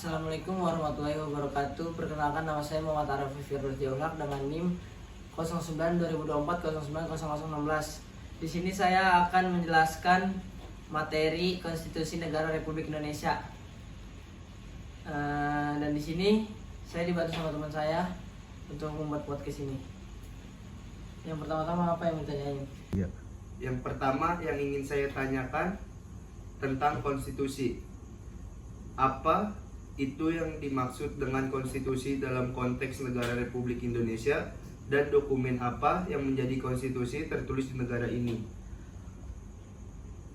Assalamualaikum warahmatullahi wabarakatuh. Perkenalkan, nama saya Muhammad Arafif Firdausdiulhaq dengan NIM 09-2024-09-0016. Di sini saya akan menjelaskan materi Konstitusi Negara Republik Indonesia. Dan di sini saya dibantu sama teman saya untuk membuat podcast ini. Yang pertama-tama apa yang ditanyain? Yang pertama yang ingin saya tanyakan tentang konstitusi. Apa itu yang dimaksud dengan konstitusi dalam konteks negara Republik Indonesia, dan dokumen apa yang menjadi konstitusi tertulis di negara ini?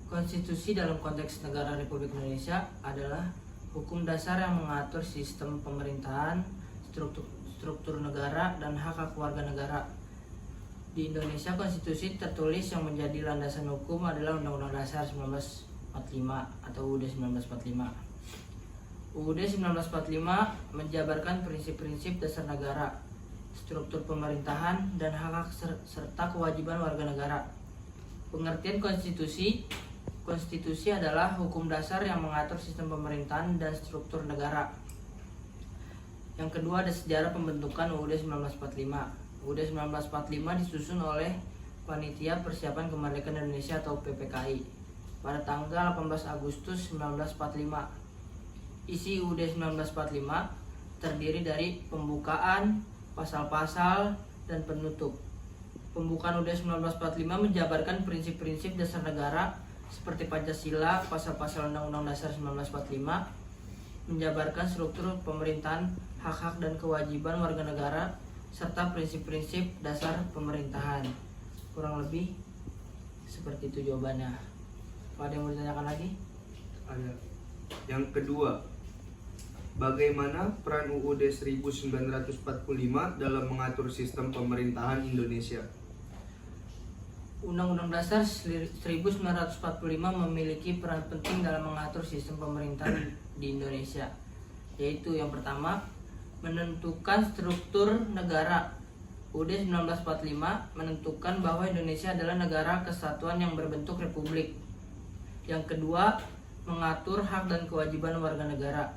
Konstitusi dalam konteks negara Republik Indonesia adalah hukum dasar yang mengatur sistem pemerintahan, struktur negara, dan hak-hak warga negara. Di Indonesia, konstitusi tertulis yang menjadi landasan hukum adalah Undang-Undang Dasar 1945 atau UUD 1945. UUD 1945 menjabarkan prinsip-prinsip dasar negara, struktur pemerintahan, dan hak-hak serta kewajiban warga negara. Pengertian konstitusi adalah hukum dasar yang mengatur sistem pemerintahan dan struktur negara. Yang kedua, ada sejarah pembentukan UUD 1945. UUD 1945 disusun oleh Panitia Persiapan Kemerdekaan Indonesia atau PPKI pada tanggal 18 Agustus 1945. Isi UUD 1945 terdiri dari pembukaan, pasal-pasal, dan penutup. Pembukaan UUD 1945 menjabarkan prinsip-prinsip dasar negara seperti Pancasila, pasal-pasal Undang-Undang Dasar 1945, menjabarkan struktur pemerintahan, hak-hak dan kewajiban warga negara, serta prinsip-prinsip dasar pemerintahan. Kurang lebih seperti itu jawabannya. Ada yang mau ditanyakan lagi? Ada. Yang kedua, bagaimana peran UUD 1945 dalam mengatur sistem pemerintahan Indonesia? Undang-Undang Dasar 1945 memiliki peran penting dalam mengatur sistem pemerintahan di Indonesia, yaitu yang pertama, menentukan struktur negara. UUD 1945 menentukan bahwa Indonesia adalah negara kesatuan yang berbentuk republik. Yang kedua, mengatur hak dan kewajiban warga negara.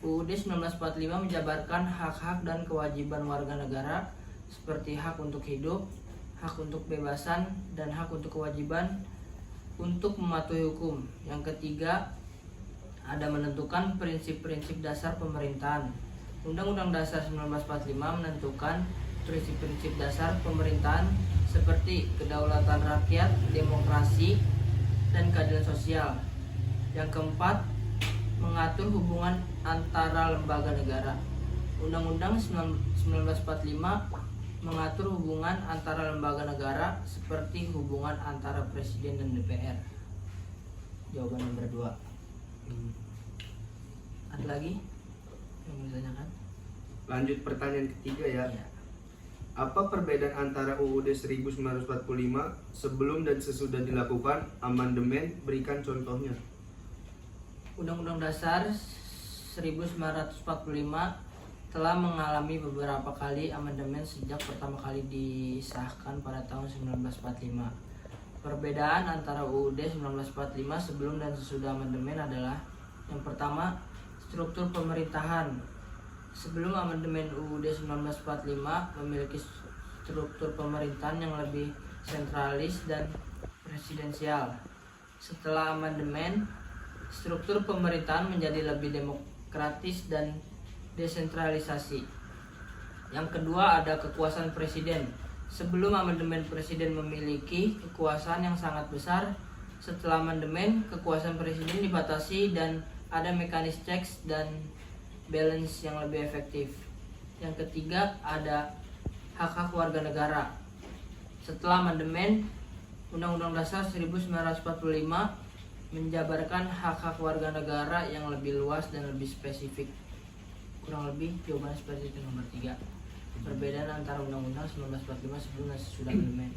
UUD 1945 menjabarkan hak-hak dan kewajiban warga negara seperti hak untuk hidup, hak untuk kebebasan, dan hak untuk kewajiban untuk mematuhi hukum. Yang ketiga, ada menentukan prinsip-prinsip dasar pemerintahan. Undang-Undang Dasar 1945 menentukan prinsip-prinsip dasar pemerintahan seperti kedaulatan rakyat, demokrasi, dan keadilan sosial. Yang keempat, mengatur hubungan antara lembaga negara. Undang-Undang 1945 mengatur hubungan antara lembaga negara seperti hubungan antara Presiden dan DPR. Jawaban nomor 2. Ada lagi yang mau ditanyakan? Lanjut pertanyaan ketiga ya. Iya. Apa perbedaan antara UUD 1945 sebelum dan sesudah dilakukan amandemen? Berikan contohnya. Undang-Undang Dasar 1945 telah mengalami beberapa kali amandemen sejak pertama kali disahkan pada tahun 1945. Perbedaan antara UUD 1945 sebelum dan sesudah amandemen adalah: yang pertama, struktur pemerintahan. Sebelum amandemen UUD 1945 memiliki struktur pemerintahan yang lebih sentralis dan presidensial. Setelah amandemen, struktur pemerintahan menjadi lebih demokratis dan desentralisasi. Yang kedua, ada kekuasaan presiden. Sebelum amandemen, presiden memiliki kekuasaan yang sangat besar. Setelah amandemen, kekuasaan presiden dibatasi dan ada mekanisme checks dan balance yang lebih efektif. Yang ketiga, ada hak-hak warga negara. Setelah amandemen, Undang-Undang Dasar 1945 menjabarkan hak-hak warga negara yang lebih luas dan lebih spesifik. Kurang lebih jawaban seperti itu nomor 3. Perbedaan antara Undang-Undang 1945 sebelum dan sesudah amandemen.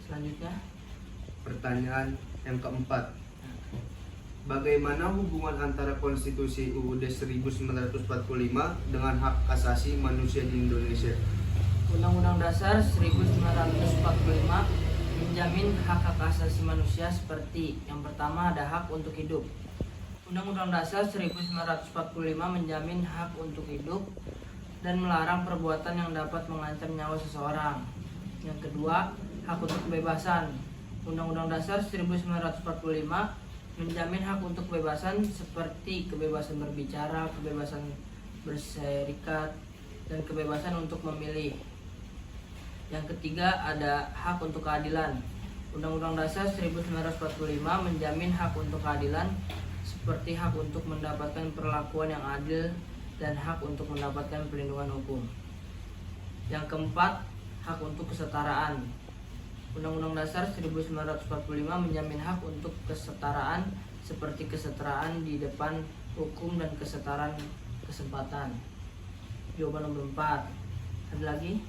Selanjutnya, Pertanyaan yang keempat, bagaimana hubungan antara konstitusi UUD 1945 dengan hak asasi manusia di Indonesia? Undang-Undang Dasar 1945 menjamin hak-hak asasi manusia seperti yang pertama, ada hak untuk hidup. Undang-Undang Dasar 1945 menjamin hak untuk hidup dan melarang perbuatan yang dapat mengancam nyawa seseorang. Yang kedua, hak untuk kebebasan. Undang-Undang Dasar 1945 menjamin hak untuk kebebasan seperti kebebasan berbicara, kebebasan berserikat, dan kebebasan untuk memilih. Yang ketiga, ada hak untuk keadilan. Undang-Undang Dasar 1945 menjamin hak untuk keadilan seperti hak untuk mendapatkan perlakuan yang adil dan hak untuk mendapatkan perlindungan hukum. Yang keempat, hak untuk kesetaraan. Undang-Undang Dasar 1945 menjamin hak untuk kesetaraan seperti kesetaraan di depan hukum dan kesetaraan kesempatan. Jawaban nomor 4. Ada lagi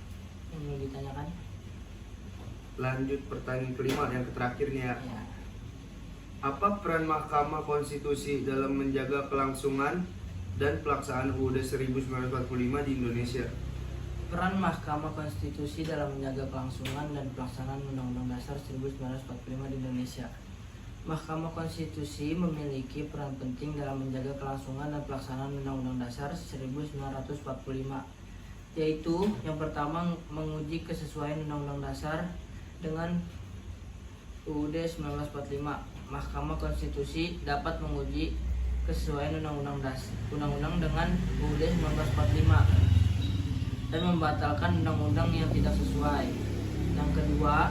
yang mau ditanyakan? Lanjut pertanyaan kelima, yang terakhir nih ya. Ya. Apa peran Mahkamah Konstitusi dalam menjaga kelangsungan dan pelaksanaan UUD 1945 di Indonesia? Peran Mahkamah Konstitusi dalam menjaga kelangsungan dan pelaksanaan Undang-Undang Dasar 1945 di Indonesia. Mahkamah Konstitusi memiliki peran penting dalam menjaga kelangsungan dan pelaksanaan Undang-Undang Dasar 1945, yaitu yang pertama menguji kesesuaian Undang-Undang Dasar dengan UUD 1945. Mahkamah Konstitusi dapat menguji kesesuaian undang-undang dengan UUD 1945 dan membatalkan undang-undang yang tidak sesuai. Yang kedua,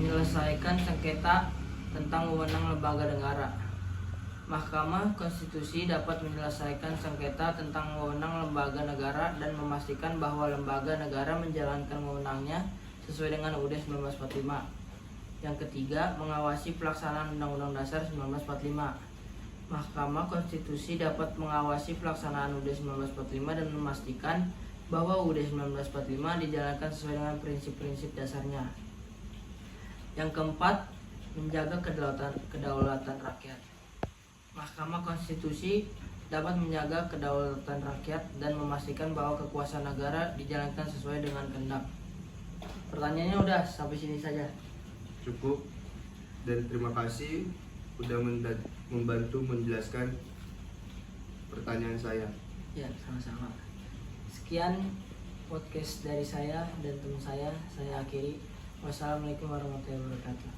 menyelesaikan sengketa tentang wewenang lembaga negara. Mahkamah Konstitusi dapat menyelesaikan sengketa tentang wewenang lembaga negara dan memastikan bahwa lembaga negara menjalankan wewenangnya sesuai dengan UUD 1945. Yang ketiga, mengawasi pelaksanaan Undang-Undang Dasar 1945. Mahkamah Konstitusi dapat mengawasi pelaksanaan UUD 1945 dan memastikan bahwa UUD 1945 dijalankan sesuai dengan prinsip-prinsip dasarnya. Yang keempat, menjaga kedaulatan rakyat. Mahkamah Konstitusi dapat menjaga kedaulatan rakyat dan memastikan bahwa kekuasaan negara dijalankan sesuai dengan kehendak. Pertanyaannya udah sampai sini saja. Cukup, dan terima kasih sudah membantu menjelaskan pertanyaan saya. Ya, sama-sama. Sekian podcast dari saya dan teman saya akhiri. Wassalamualaikum warahmatullahi wabarakatuh.